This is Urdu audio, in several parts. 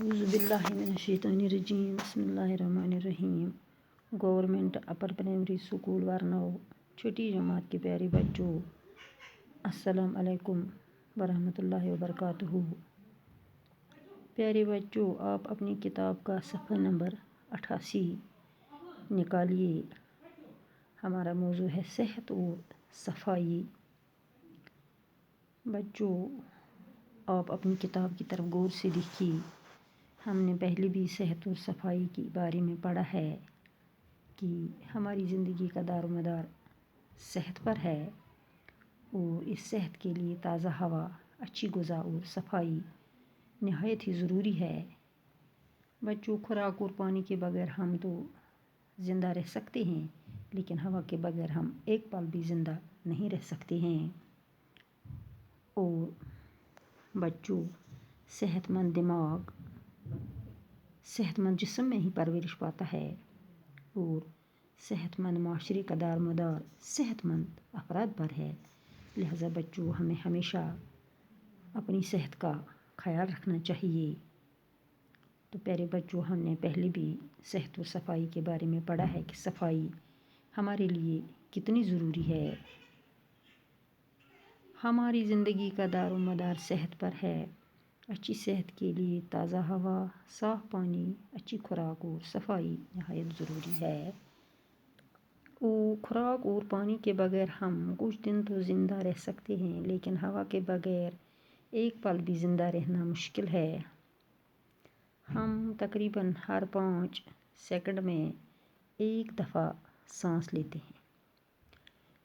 اعوذ باللہ من الشیطان الرجیم بسم اللہ الرحمن الرحیم۔ گورنمنٹ اپر پرائمری اسکول ورنو چھٹی جماعت کے پیارے بچوں، السلام علیکم ورحمۃ اللہ وبرکاتہ۔ پیارے بچوں، آپ اپنی کتاب کا صفحہ نمبر 88 نکالیے۔ ہمارا موضوع ہے صحت اور صفائی۔ بچوں، آپ اپنی کتاب کی طرف غور سے دیکھیے۔ ہم نے پہلے بھی صحت اور صفائی کے بارے میں پڑھا ہے کہ ہماری زندگی کا دار و مدار صحت پر ہے اور اس صحت کے لیے تازہ ہوا، اچھی غذا اور صفائی نہایت ہی ضروری ہے۔ بچوں، خوراک اور پانی کے بغیر ہم تو زندہ رہ سکتے ہیں، لیکن ہوا کے بغیر ہم ایک پل بھی زندہ نہیں رہ سکتے ہیں۔ اور بچوں، صحت مند دماغ صحت مند جسم میں ہی پرورش پاتا ہے اور صحت مند معاشرے کا دار مدار صحت مند افراد پر ہے۔ لہذا بچوں، ہمیں ہمیشہ اپنی صحت کا خیال رکھنا چاہیے۔ تو پیارے بچوں، ہم نے پہلے بھی صحت و صفائی کے بارے میں پڑھا ہے کہ صفائی ہمارے لیے کتنی ضروری ہے۔ ہماری زندگی کا دار و مدار صحت پر ہے۔ اچھی صحت کے لیے تازہ ہوا، صاف پانی، اچھی خوراک اور صفائی نہایت ضروری ہے۔ خوراک اور پانی کے بغیر ہم کچھ دن تو زندہ رہ سکتے ہیں، لیکن ہوا کے بغیر ایک پل بھی زندہ رہنا مشکل ہے۔ ہم تقریباً ہر 5 سیکنڈ میں ایک دفعہ سانس لیتے ہیں۔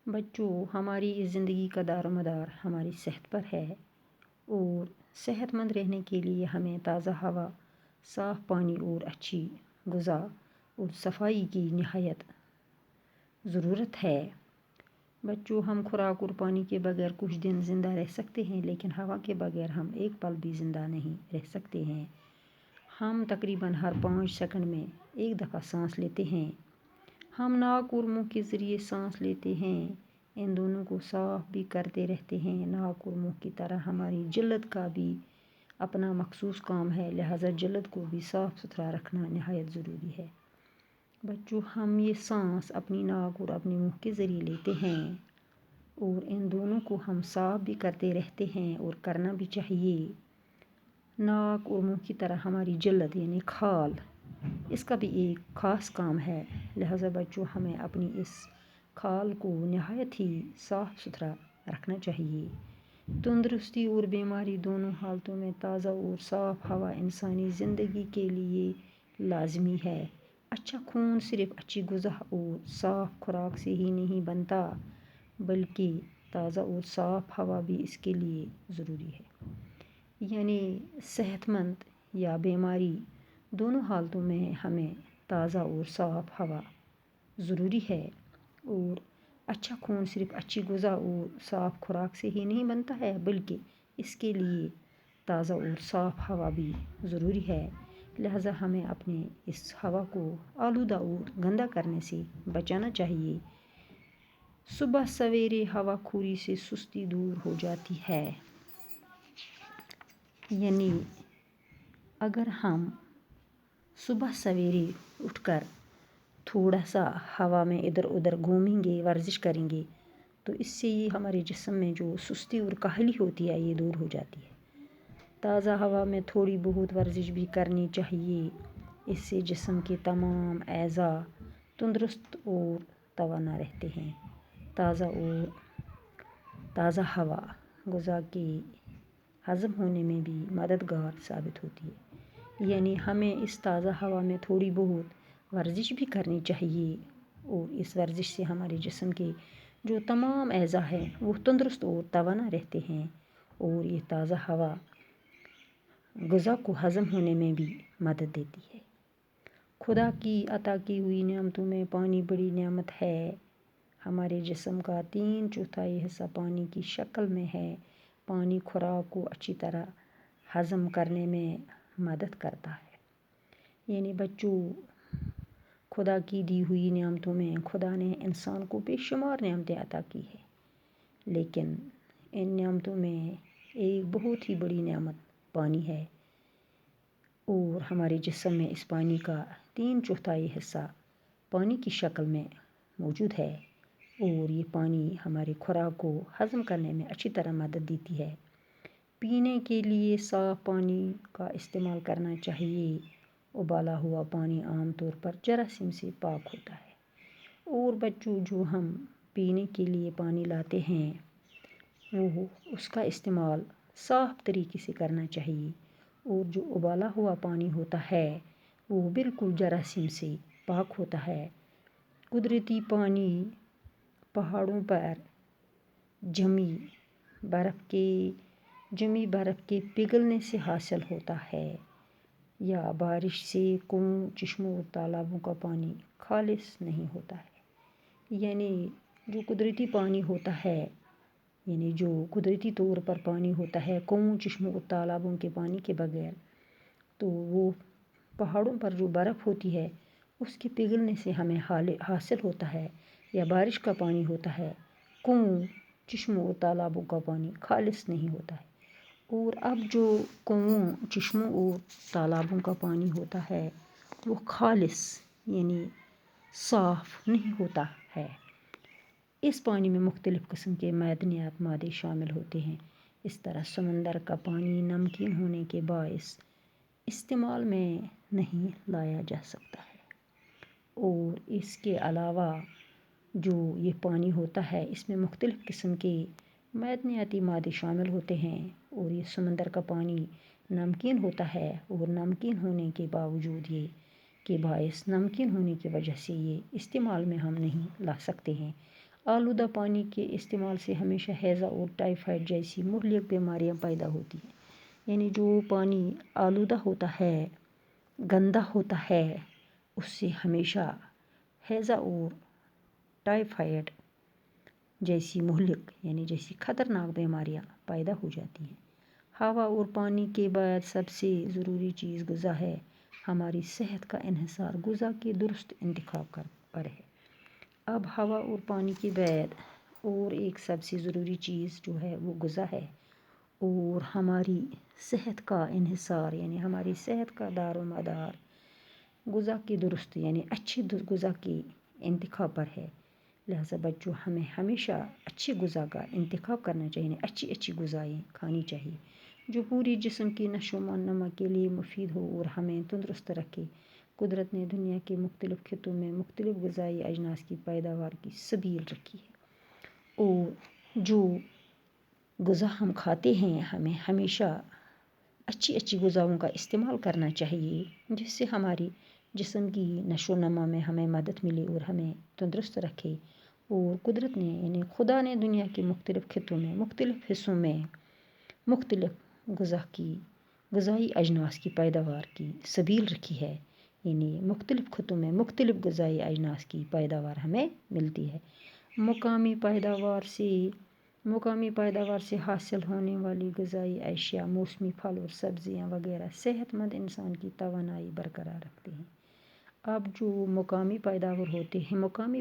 بچوں، ہماری اس زندگی کا دار و مدار ہماری صحت پر ہے اور صحت مند رہنے کے لیے ہمیں تازہ ہوا، صاف پانی اور اچھی غذا اور صفائی کی نہایت ضرورت ہے۔ بچوں، ہم خوراک اور پانی کے بغیر کچھ دن زندہ رہ سکتے ہیں، لیکن ہوا کے بغیر ہم ایک پل بھی زندہ نہیں رہ سکتے ہیں۔ ہم تقریباً ہر 5 سیکنڈ میں ایک دفعہ سانس لیتے ہیں۔ ہم ناک اور منہ کے ذریعے سانس لیتے ہیں، ان دونوں کو صاف بھی کرتے رہتے ہیں۔ ناک اور منہ کی طرح ہماری جلد کا بھی اپنا مخصوص کام ہے، لہذا جلد کو بھی صاف ستھرا رکھنا نہایت ضروری ہے۔ بچوں، ہم یہ سانس اپنی ناک اور اپنے منہ کے ذریعے لیتے ہیں اور ان دونوں کو ہم صاف بھی کرتے رہتے ہیں اور کرنا بھی چاہیے۔ ناک اور منہ کی طرح ہماری جلد یعنی کھال، اس کا بھی ایک خاص کام ہے، لہذا بچوں ہمیں اپنی اس کھال کو نہایت ہی صاف ستھرا رکھنا چاہیے۔ تندرستی اور بیماری دونوں حالتوں میں تازہ اور صاف ہوا انسانی زندگی کے لیے لازمی ہے۔ اچھا خون صرف اچھی غذا اور صاف خوراک سے ہی نہیں بنتا، بلکہ تازہ اور صاف ہوا بھی اس کے لیے ضروری ہے۔ یعنی صحت مند یا بیماری دونوں حالتوں میں ہمیں تازہ اور صاف ہوا ضروری ہے اور اچھا خون صرف اچھی غذا اور صاف خوراک سے ہی نہیں بنتا ہے، بلکہ اس کے لیے تازہ اور صاف ہوا بھی ضروری ہے۔ لہذا ہمیں اپنے اس ہوا کو آلودہ اور گندا کرنے سے بچانا چاہیے۔ صبح سویرے ہوا خوری سے سستی دور ہو جاتی ہے۔ یعنی اگر ہم صبح سویرے اٹھ کر تھوڑا سا ہوا میں ادھر ادھر گھومیں گے، ورزش کریں گے، تو اس سے یہ ہمارے جسم میں جو سستی اور کاہلی ہوتی ہے یہ دور ہو جاتی ہے۔ تازہ ہوا میں تھوڑی بہت ورزش بھی کرنی چاہیے، اس سے جسم کے تمام اعضاء تندرست اور توانا رہتے ہیں۔ تازہ ہوا غذا کے ہضم ہونے میں بھی مددگار ثابت ہوتی ہے۔ یعنی ہمیں اس تازہ ہوا میں تھوڑی بہت ورزش بھی کرنی چاہیے اور اس ورزش سے ہمارے جسم کے جو تمام اعضاء ہیں وہ تندرست اور توانا رہتے ہیں اور یہ تازہ ہوا غذا کو ہضم ہونے میں بھی مدد دیتی ہے۔ خدا کی عطا کی ہوئی نعمتوں میں پانی بڑی نعمت ہے۔ ہمارے جسم کا 3/4 حصہ پانی کی شکل میں ہے۔ پانی خوراک کو اچھی طرح ہضم کرنے میں مدد کرتا ہے۔ یعنی بچوں، خدا کی دی ہوئی نعمتوں میں خدا نے انسان کو بے شمار نعمتیں عطا کی ہیں، لیکن ان نعمتوں میں ایک بہت ہی بڑی نعمت پانی ہے۔ اور ہمارے جسم میں اس پانی کا 3/4 حصہ پانی کی شکل میں موجود ہے، اور یہ پانی ہمارے خوراک کو ہضم کرنے میں اچھی طرح مدد دیتی ہے۔ پینے کے لیے صاف پانی کا استعمال کرنا چاہیے۔ ابالا ہوا پانی عام طور پر جراثیم سے پاک ہوتا ہے۔ اور بچوں، جو ہم پینے کے لیے پانی لاتے ہیں وہ اس کا استعمال صاف طریقے سے کرنا چاہیے، اور جو ابالا ہوا پانی ہوتا ہے وہ بالکل جراثیم سے پاک ہوتا ہے۔ قدرتی پانی پہاڑوں پر جمی برف کے پگھلنے سے حاصل ہوتا ہے، یا بارش سے کنویں، چشموں اور تالابوں کا پانی خالص نہیں ہوتا ہے۔ یعنی جو قدرتی پانی ہوتا ہے، یعنی جو قدرتی طور پر پانی ہوتا ہے کنویں، چشموں اور تالابوں کے پانی کے بغیر، تو وہ پہاڑوں پر جو برف ہوتی ہے اس کے پگھلنے سے ہمیں حاصل ہوتا ہے، یا بارش کا پانی ہوتا ہے۔ کنویں، چشموں اور تالابوں کا پانی خالص نہیں ہوتا ہے۔ اور اب جو کنووں، چشموں اور تالابوں کا پانی ہوتا ہے وہ خالص یعنی صاف نہیں ہوتا ہے۔ اس پانی میں مختلف قسم کے معدنیات مادے شامل ہوتے ہیں۔ اس طرح سمندر کا پانی نمکین ہونے کے باعث استعمال میں نہیں لایا جا سکتا ہے، اور اس کے علاوہ جو یہ پانی ہوتا ہے اس میں مختلف قسم کے معدنیاتی مادے شامل ہوتے ہیں، اور یہ سمندر کا پانی نمکین ہوتا ہے، اور نمکین ہونے کے باوجود یہ کے باعث نمکین ہونے کی وجہ سے یہ استعمال میں ہم نہیں لا سکتے ہیں۔ آلودہ پانی کے استعمال سے ہمیشہ ہیضہ اور ٹائیفائڈ جیسی مہلک بیماریاں پیدا ہوتی ہیں۔ یعنی جو پانی آلودہ ہوتا ہے، گندا ہوتا ہے، اس سے ہمیشہ ہیضہ اور ٹائیفائڈ جیسی مہلک یعنی جیسی خطرناک بیماریاں پیدا ہو جاتی ہیں۔ ہوا اور پانی کے بعد سب سے ضروری چیز غذا ہے۔ ہماری صحت کا انحصار غذا کے درست انتخاب پر ہے۔ اب ہوا اور پانی کے بعد اور ایک سب سے ضروری چیز جو ہے وہ غذا ہے، اور ہماری صحت کا انحصار یعنی ہماری صحت کا دار و مدار غذا کے درست یعنی اچھی غذا کے انتخاب پر ہے۔ لہٰذا بچوں، ہمیں ہمیشہ اچھی غذا کا انتخاب کرنا چاہیے، اچھی غذائیں کھانی چاہیے جو پوری جسم کی نشو و نما کے لیے مفید ہو اور ہمیں تندرست رکھے۔ قدرت نے دنیا کے مختلف خطوں میں مختلف غذائی اجناس کی پیداوار کی سبیل رکھی ہے، اور جو غذا ہم کھاتے ہیں ہمیں ہمیشہ اچھی غذاؤں کا استعمال کرنا چاہیے، جس سے ہماری جسم کی نشو و نما میں ہمیں مدد ملے اور ہمیں تندرست رکھے۔ اور قدرت نے یعنی خدا نے دنیا کے مختلف خطوں میں مختلف حصوں میں مختلف غذائی اجناس کی پیداوار کی سبیل رکھی ہے، یعنی مختلف خطوں میں مختلف غذائی اجناس کی پیداوار ہمیں ملتی ہے۔ مقامی پیداوار سے حاصل ہونے والی غذائی اشیاء، موسمی پھل اور سبزیاں وغیرہ صحت مند انسان کی توانائی برقرار رکھتے ہیں۔ اب جو مقامی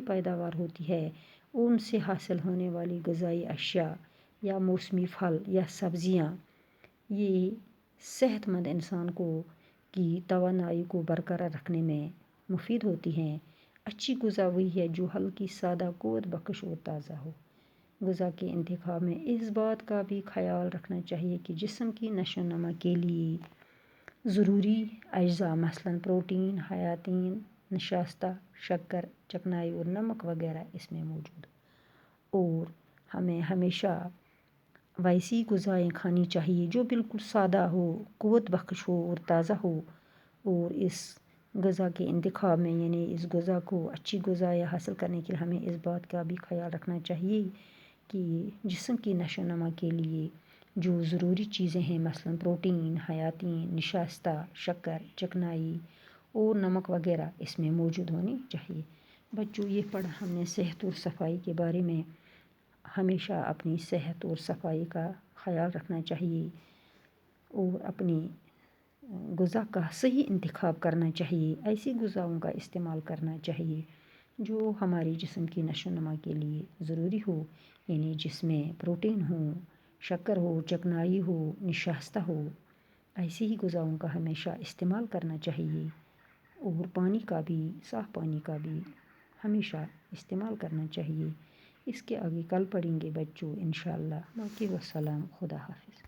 پیداوار ہوتی ہے ان سے حاصل ہونے والی غذائی اشیاء یا موسمی پھل یا سبزیاں، یہ صحت مند انسان کی توانائی کو برقرار رکھنے میں مفید ہوتی ہیں۔ اچھی غذا وہی ہے جو ہلکی، سادہ، قوت بخش اور تازہ ہو۔ غذا کے انتخاب میں اس بات کا بھی خیال رکھنا چاہیے کہ جسم کی نشو و نما کے لیے ضروری اجزاء مثلاً پروٹین، حیاتین، نشاستہ، شکر، چکنائی اور نمک وغیرہ اس میں موجود ہو، اور ہمیں ہمیشہ ویسی غذائیں کھانی چاہیے جو بالکل سادہ ہو، قوت بخش ہو اور تازہ ہو۔ اور اس غذا کے انتخاب میں یعنی اس غذا کو اچھی غذائیں حاصل کرنے کے لیے ہمیں اس بات کا بھی خیال رکھنا چاہیے کہ جسم کی نشو و نما کے لیے جو ضروری چیزیں ہیں مثلاً پروٹین، حیاتین، نشاستہ، شکر، چکنائی اور نمک وغیرہ اس میں موجود ہونی چاہیے۔ بچوں، یہ پڑھا ہم نے صحت اور صفائی کے بارے میں۔ ہمیشہ اپنی صحت اور صفائی کا خیال رکھنا چاہیے، اور اپنی غذا کا صحیح انتخاب کرنا چاہیے۔ ایسی غذاؤں کا استعمال کرنا چاہیے جو ہماری جسم کی نشو و نما کے لیے ضروری ہو، یعنی جس میں پروٹین ہو، شکر ہو، چکنائی ہو، نشاستہ ہو، ایسی ہی غذاؤں کا ہمیشہ استعمال کرنا چاہیے، اور پانی کا بھی، صاف پانی کا بھی ہمیشہ استعمال کرنا چاہیے۔ اس کے آگے کل پڑھیں گے بچوں انشاءاللہ۔ باقی والسلام، خدا حافظ۔